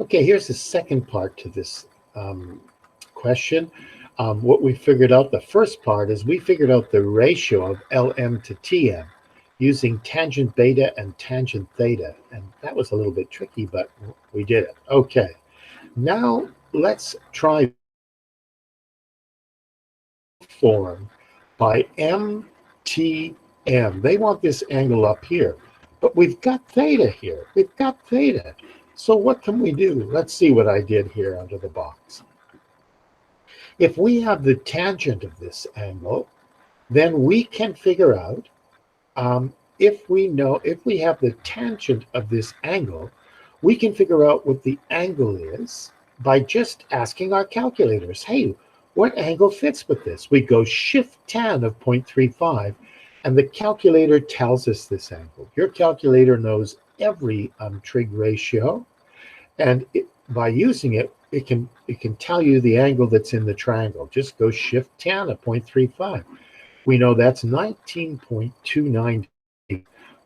Okay, here's the second part to this question. What we figured out, the first part is we figured out the ratio of Lm to Tm using tangent beta and tangent theta. And that was a little bit tricky, but we did it. Okay, now let's try form by MTM. They want this angle up here, but we've got theta here. We've got theta. So what can we do? Let's see what I did here under the box. If we have the tangent of this angle, then we can figure out if we have the tangent of this angle, we can figure out what the angle is by just asking our calculators, hey, what angle fits with this? We go shift tan of 0.35, and the calculator tells us this angle. Your calculator knows every trig ratio, and by using it, it can tell you the angle that's in the triangle. Just go shift tan of 0.35. We know that's 19.29.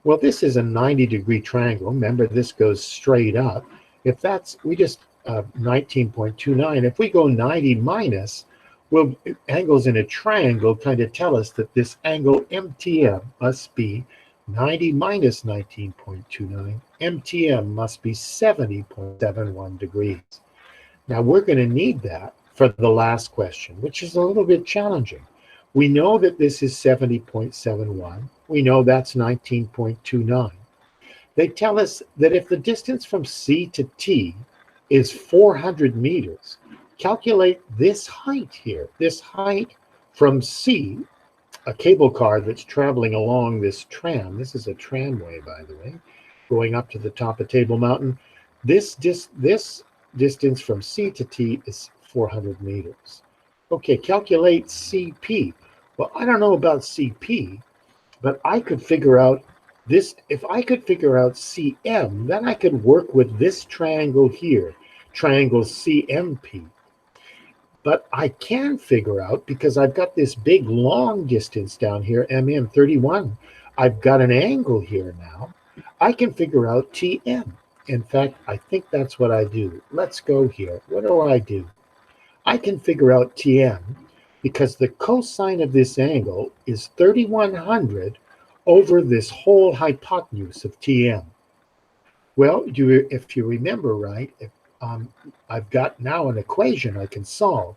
Well, this is a 90-degree triangle. Remember, this goes straight up. If that's, we just 19.29. If we go 90 minus, well, angles in a triangle kind of tell us that this angle MTM must be 90 minus 19.29. MTM must be 70.71 degrees. Now, we're going to need that for the last question, which is a little bit challenging. We know that this is 70.71. We know that's 19.29. They tell us that if the distance from C to T is 400 meters, calculate this height here, this height from C, a cable car that's traveling along this tram. This is a tramway, by the way, going up to the top of Table Mountain. This distance from C to T is 400 meters. Okay, calculate CP. Well, I don't know about CP, but I could figure out this. If I could figure out CM, then I could work with this triangle here, triangle CMP. But I can figure out, because I've got this big long distance down here, MM 31, I've got an angle here now. I can figure out TM. In fact, I think that's what I do. Let's go here. What do? I can figure out TM because the cosine of this angle is 3100 over this whole hypotenuse of TM. Well, if you remember right, I've got now an equation I can solve,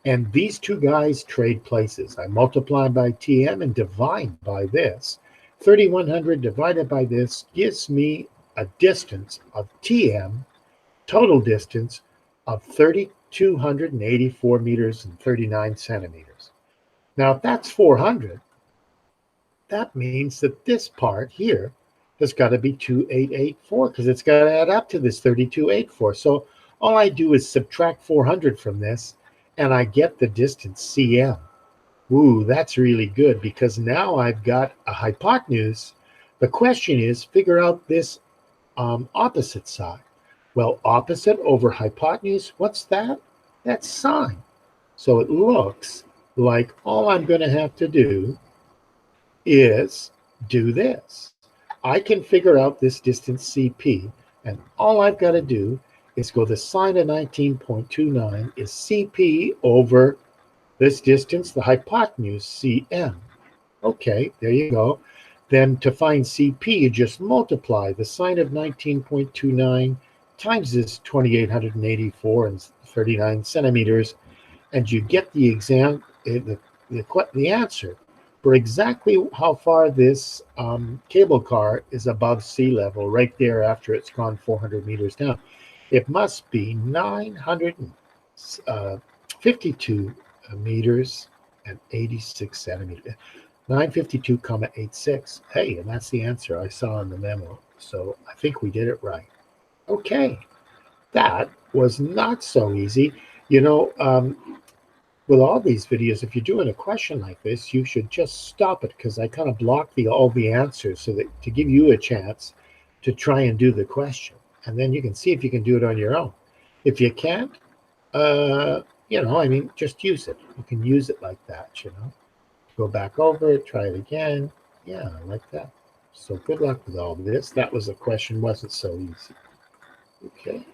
and these two guys trade places. I multiply by TM and divide by this. 3100 divided by this gives me a distance of TM, total distance of 3,284 meters and 39 centimeters. Now, if that's 400, that means that this part here has got to be 2884 because it's got to add up to this 3284. So all I do is subtract 400 from this, and I get the distance CM. Ooh, that's really good because now I've got a hypotenuse. The question is, figure out this opposite side. Well, opposite over hypotenuse, what's that? That's sine. So it looks like all I'm going to have to do is do this. I can figure out this distance CP, and all I've got to do is go the sine of 19.29 is CP over this distance, the hypotenuse, CM. Okay, there you go. Then to find CP, you just multiply the sine of 19.29 times this 2,884 and 39 centimeters, and you get the answer for exactly how far this cable car is above sea level, right there after it's gone 400 meters down. It must be 952 meters and 86 centimeters. 952,86. Hey, and that's the answer I saw in the memo. So I think we did it right. Okay, that was not so easy. You know, with all these videos, if you're doing a question like this, you should just stop it because I kind of block all the answers so that to give you a chance to try and do the question. And then you can see if you can do it on your own. If you can't, just use it. You can use it like that, Go back over it, try it again. Yeah, like that. So good luck with all this. That was a question, wasn't so easy. Okay.